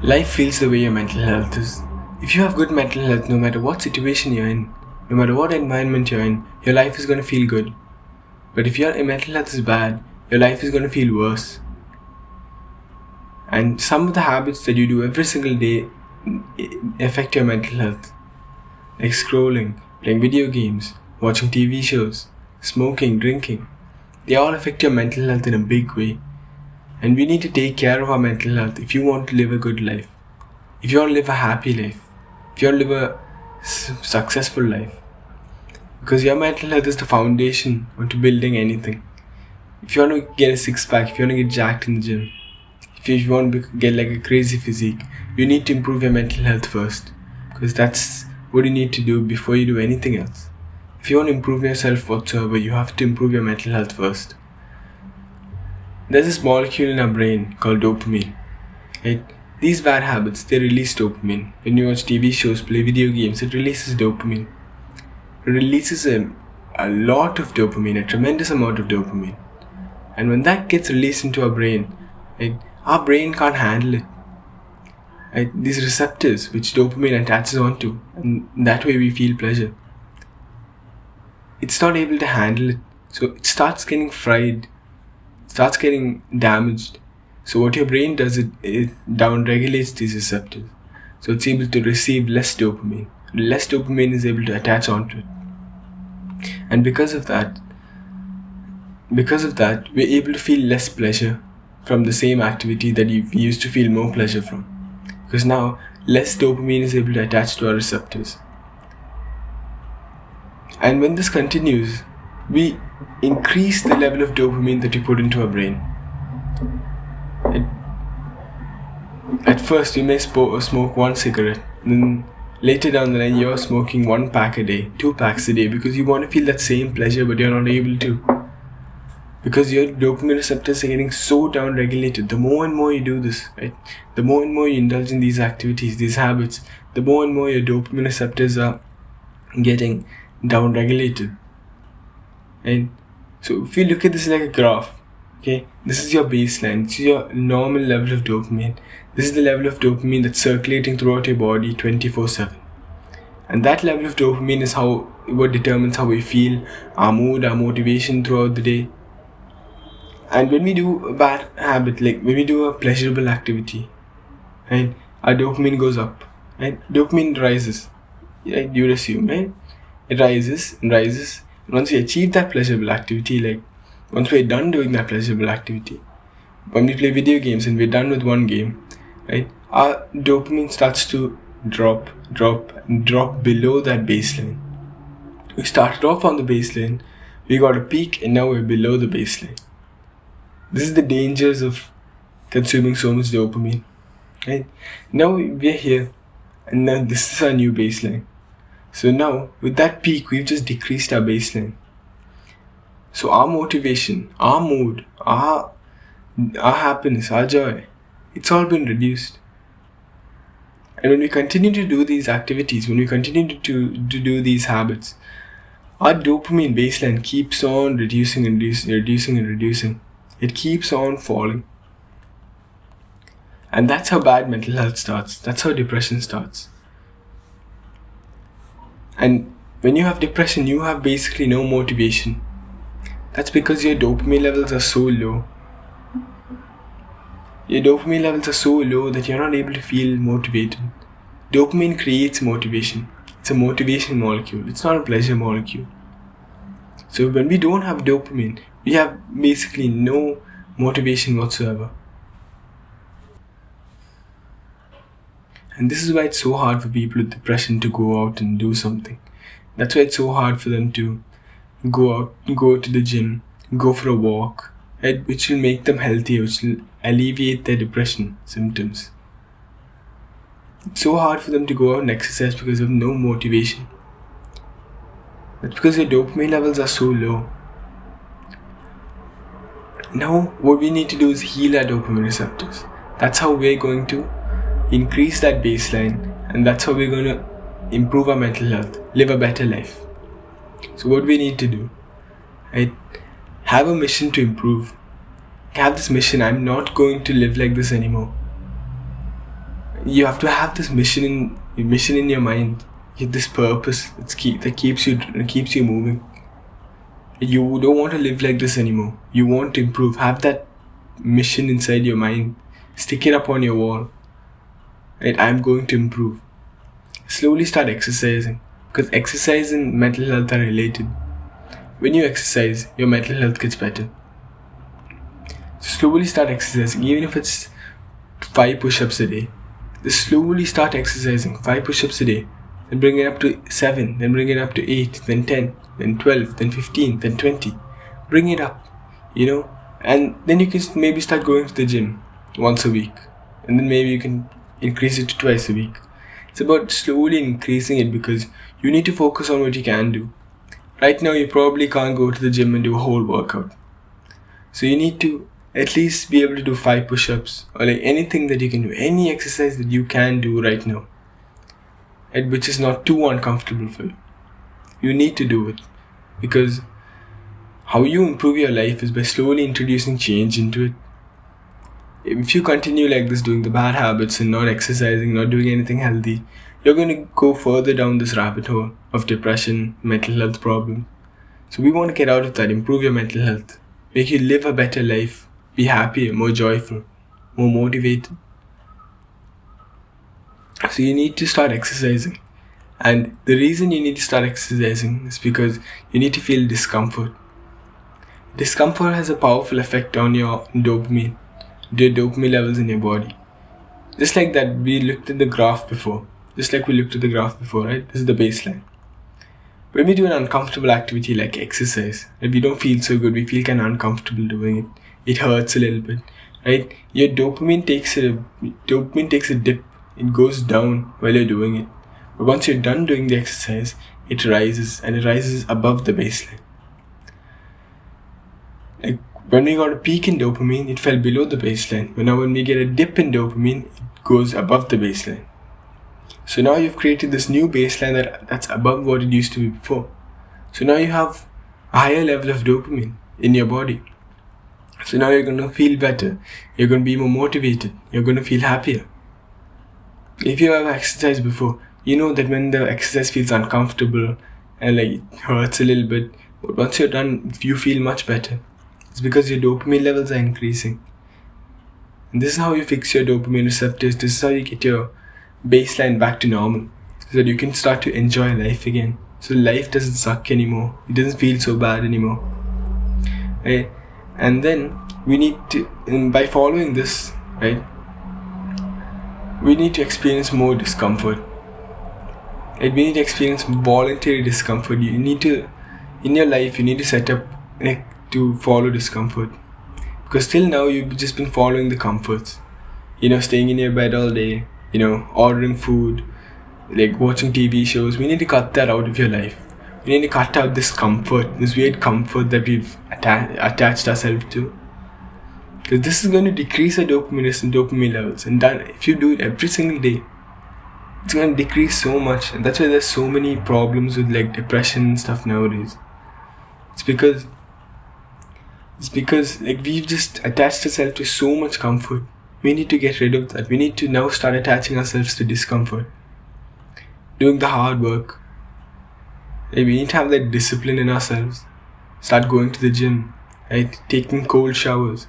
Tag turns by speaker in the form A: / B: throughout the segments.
A: Life feels the way your mental health is. If you have good mental health, no matter what situation you're in, no matter what environment you're in, your life is going to feel good. But if your mental health is bad, your life is going to feel worse. And some of the habits that you do every single day affect your mental health. Like scrolling, playing video games, watching TV shows, smoking, drinking. They all affect your mental health in a big way. And we need to take care of our mental health if you want to live a good life. If you want to live a happy life. If you want to live a successful life. Because your mental health is the foundation onto building anything. If you want to get a six-pack, if you want to get jacked in the gym, if you want to get like a crazy physique, you need to improve your mental health first. Because that's what you need to do before you do anything else. If you want to improve yourself whatsoever, you have to improve your mental health first. There's this molecule in our brain called dopamine. Right? These bad habits, they release dopamine. When you watch TV shows, play video games, it releases dopamine. It releases a lot of dopamine, a tremendous amount of dopamine. And when that gets released into our brain, right, our brain can't handle it. Right? These receptors which dopamine attaches onto, and that way we feel pleasure. It's not able to handle it. So it starts getting fried. Starts getting damaged. So what your brain does, it down-regulates these receptors. So it's able to receive less dopamine. Less dopamine is able to attach onto it. And because of that, we're able to feel less pleasure from the same activity that we used to feel more pleasure from. Because now, less dopamine is able to attach to our receptors. And when this continues, we increase the level of dopamine that we put into our brain. At first, we may smoke one cigarette, then later down the line, you're smoking 1 pack a day, 2 packs a day, because you want to feel that same pleasure, but you're not able to. Because your dopamine receptors are getting so down-regulated. The more and more you do this, right? The more and more you indulge in these activities, these habits, the more and more your dopamine receptors are getting down-regulated. And so if you look at this like a graph, okay, this is your baseline, this is your normal level of dopamine. This is the level of dopamine that's circulating throughout your body 24/7. And that level of dopamine is what determines how we feel, our mood, our motivation throughout the day. And when we do a bad habit, like when we do a pleasurable activity, right, our dopamine goes up, right? Dopamine rises, right? You'd assume, right? It rises and rises. Once we achieve that pleasurable activity, like once we're done doing that pleasurable activity, when we play video games and we're done with one game, right, our dopamine starts to drop below that baseline. We started off on the baseline, we got a peak, and now we're below the baseline. This is the dangers of consuming so much dopamine, right? Now we're here, and now this is our new baseline. So now, with that peak, we've just decreased our baseline. So our motivation, our mood, our happiness, our joy, it's all been reduced. And when we continue to do these activities, when we continue to do these habits, our dopamine baseline keeps on reducing. It keeps on falling. And that's how bad mental health starts. That's how depression starts. And when you have depression, you have basically no motivation. That's because your dopamine levels are so low. Your dopamine levels are so low that you're not able to feel motivated. Dopamine creates motivation. It's a motivation molecule. It's not a pleasure molecule. So when we don't have dopamine, we have basically no motivation whatsoever. And this is why it's so hard for people with depression to go out and do something. That's why it's so hard for them to go out, go to the gym, go for a walk, right? Which will make them healthier, which will alleviate their depression symptoms. It's so hard for them to go out and exercise because of no motivation. That's because your dopamine levels are so low. Now, what we need to do is heal our dopamine receptors. That's how we're going to increase that baseline, and that's how we're going to improve our mental health, live a better life. So what we need to do, right? Have a mission to improve. Have this mission, I'm not going to live like this anymore. You have to have this mission in your mind, this purpose that keeps you moving. You don't want to live like this anymore. You want to improve. Have that mission inside your mind. Stick it up on your wall. Right? I'm going to improve. Slowly start exercising, because exercise and mental health are related. When you exercise, your mental health gets better. So slowly start exercising, even if it's 5 push-ups a day. Just slowly start exercising, 5 push-ups a day. Then bring it up to 7, then bring it up to 8, then 10, then 12, then 15, then 20. Bring it up, and then you can maybe start going to the gym once a week. And then maybe you can increase it to twice a week. It's about slowly increasing it, because you need to focus on what you can do. Right now, you probably can't go to the gym and do a whole workout. So you need to at least be able to do 5 push-ups, or like anything that you can do, any exercise that you can do right now, and which is not too uncomfortable for you. You need to do it, because how you improve your life is by slowly introducing change into it. If you continue like this, doing the bad habits and not exercising, not doing anything healthy, you're going to go further down this rabbit hole of depression, mental health problems. So we want to get out of that, improve your mental health, make you live a better life, be happier, more joyful, more motivated. So you need to start exercising. And the reason you need to start exercising is because you need to feel discomfort. Discomfort has a powerful effect on your dopamine, the dopamine levels in your body. Just like that, we looked at the graph before. Right? This is the baseline. When we do an uncomfortable activity like exercise, if we don't feel so good, we feel kind of uncomfortable doing it. It hurts a little bit, right? Your dopamine takes a dip. It goes down while you're doing it. But once you're done doing the exercise, it rises, and it rises above the baseline. Like when we got a peak in dopamine, it fell below the baseline. But now when we get a dip in dopamine, it goes above the baseline. So now you've created this new baseline that's above what it used to be before. So now you have a higher level of dopamine in your body. So now you're going to feel better. You're going to be more motivated. You're going to feel happier. If you have exercised before, you know that when the exercise feels uncomfortable and like it hurts a little bit, but once you're done, you feel much better. It's because your dopamine levels are increasing. And this is how you fix your dopamine receptors. This is how you get your baseline back to normal, so that you can start to enjoy life again. So life doesn't suck anymore. It doesn't feel so bad anymore. Right? And then we need to, by following this, right, we need to experience more discomfort. Right? We need to experience voluntary discomfort. You need to, in your life, you need to set up to follow discomfort. Because till now, you've just been following the comforts. Staying in your bed all day, ordering food, like watching TV shows. We need to cut that out of your life. We need to cut out this comfort, this weird comfort that we've attached ourselves to. Because this is going to decrease our dopamine levels. And that, if you do it every single day, it's going to decrease so much. And that's why there's so many problems with like depression and stuff nowadays. It's because like we've just attached ourselves to so much comfort. We need to get rid of that. We need to now start attaching ourselves to discomfort. Doing the hard work. We need to have that discipline in ourselves. Start going to the gym. Right? Taking cold showers.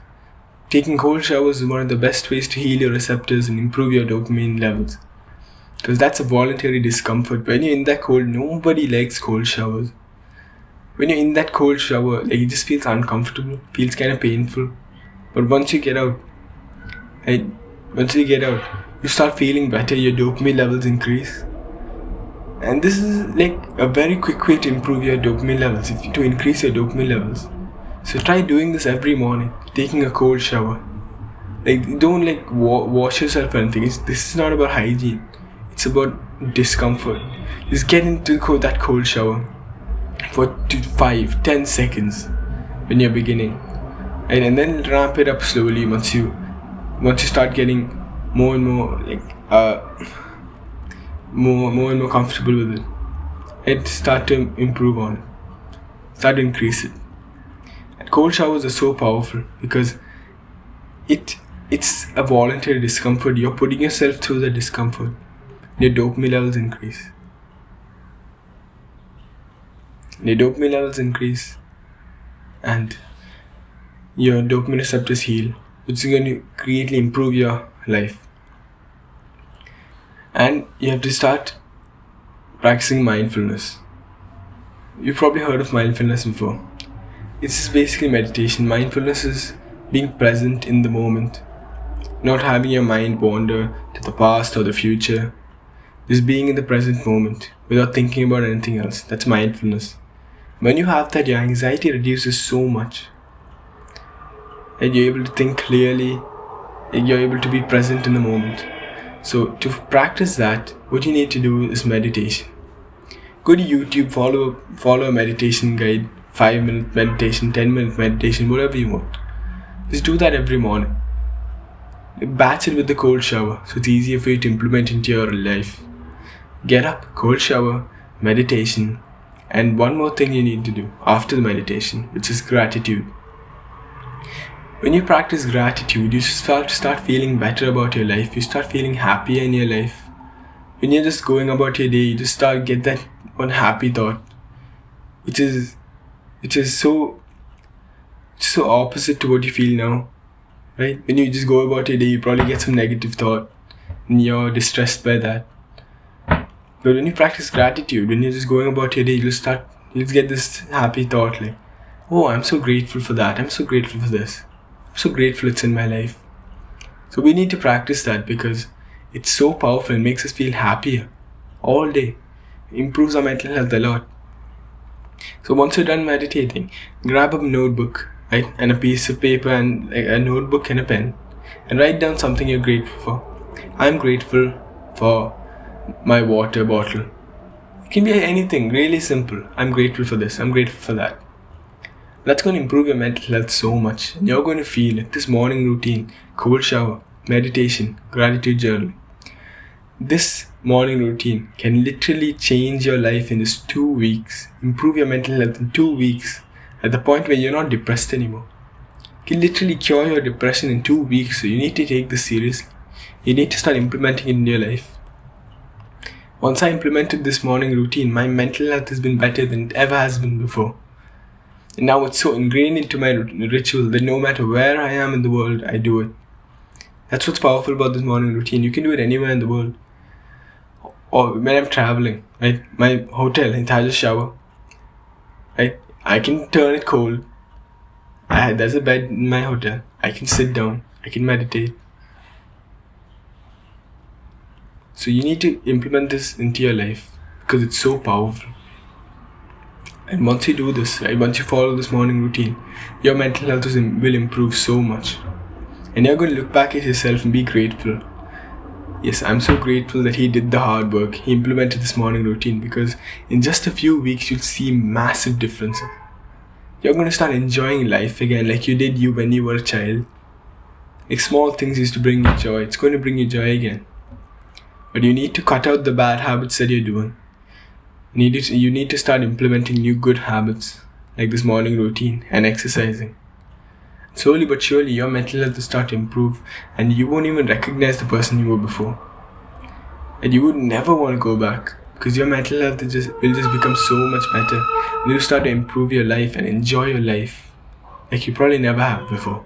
A: Taking cold showers is one of the best ways to heal your receptors and improve your dopamine levels. Because that's a voluntary discomfort. When you're in that cold, nobody likes cold showers. When you're in that cold shower, like it just feels uncomfortable, feels kind of painful. But once you get out, you start feeling better, your dopamine levels increase. And this is like a very quick way to improve your dopamine levels, to increase your dopamine levels. So try doing this every morning, taking a cold shower. Like don't wash yourself or anything. This is not about hygiene. It's about discomfort. Just get into that cold shower for 5-10 seconds when you're beginning. Right? And then ramp it up slowly once you start getting more and more more and more comfortable with it. And start to improve on it. Start to increase it. And cold showers are so powerful because it it's a voluntary discomfort. You're putting yourself through the discomfort. Your dopamine levels increase. And your dopamine receptors heal, which is going to greatly improve your life. And you have to start practicing mindfulness. You've probably heard of mindfulness before. It's just basically meditation. Mindfulness is being present in the moment, not having your mind wander to the past or the future. Just being in the present moment without thinking about anything else. That's mindfulness. When you have that, your anxiety reduces so much. And you're able to think clearly. And you're able to be present in the moment. So to practice that, what you need to do is meditation. Go to YouTube, follow a meditation guide, 5-minute meditation, 10-minute meditation, whatever you want. Just do that every morning. Batch it with the cold shower, so it's easier for you to implement into your life. Get up, cold shower, meditation, and one more thing you need to do after the meditation, which is gratitude. When you practice gratitude, you start feeling better about your life. You start feeling happier in your life. When you're just going about your day, you just get that one happy thought, which is so opposite to what you feel now, right? When you just go about your day, you probably get some negative thought, and you're distressed by that. But when you practice gratitude, when you're just going about your day, you'll get this happy thought like, oh, I'm so grateful for that. I'm so grateful for this. I'm so grateful it's in my life. So we need to practice that because it's so powerful and makes us feel happier all day. It improves our mental health a lot. So once you're done meditating, grab a notebook, right, and a piece of paper and a notebook and a pen, and write down something you're grateful for. I'm grateful for my water bottle. It can be anything, really simple. I'm grateful for this. I'm grateful for that. That's going to improve your mental health so much, and you're going to feel it. This morning routine, cold shower, meditation, gratitude journal. This morning routine can literally change your life in just 2 weeks. Improve your mental health in 2 weeks. At the point where you're not depressed anymore. It can literally cure your depression in 2 weeks. So you need to take this seriously. You need to start implementing it in your life. Once I implemented this morning routine, my mental health has been better than it ever has been before. And now it's so ingrained into my ritual that no matter where I am in the world, I do it. That's what's powerful about this morning routine. You can do it anywhere in the world. Or when I'm traveling, right? My hotel, it has a shower. Right? I can turn it cold. There's a bed in my hotel. I can sit down. I can meditate. So you need to implement this into your life because it's so powerful. And once you do this, right, once you follow this morning routine, your mental health will improve so much. And you're going to look back at yourself and be grateful. Yes, I'm so grateful that he did the hard work. He implemented this morning routine because in just a few weeks, you'll see massive differences. You're going to start enjoying life again like you did when you were a child. Like small things used to bring you joy. It's going to bring you joy again. But you need to cut out the bad habits that you're doing. You need to start implementing new good habits like this morning routine and exercising. Slowly but surely your mental health will start to improve and you won't even recognize the person you were before. And you would never want to go back because your mental health will just become so much better. And you'll start to improve your life and enjoy your life like you probably never have before.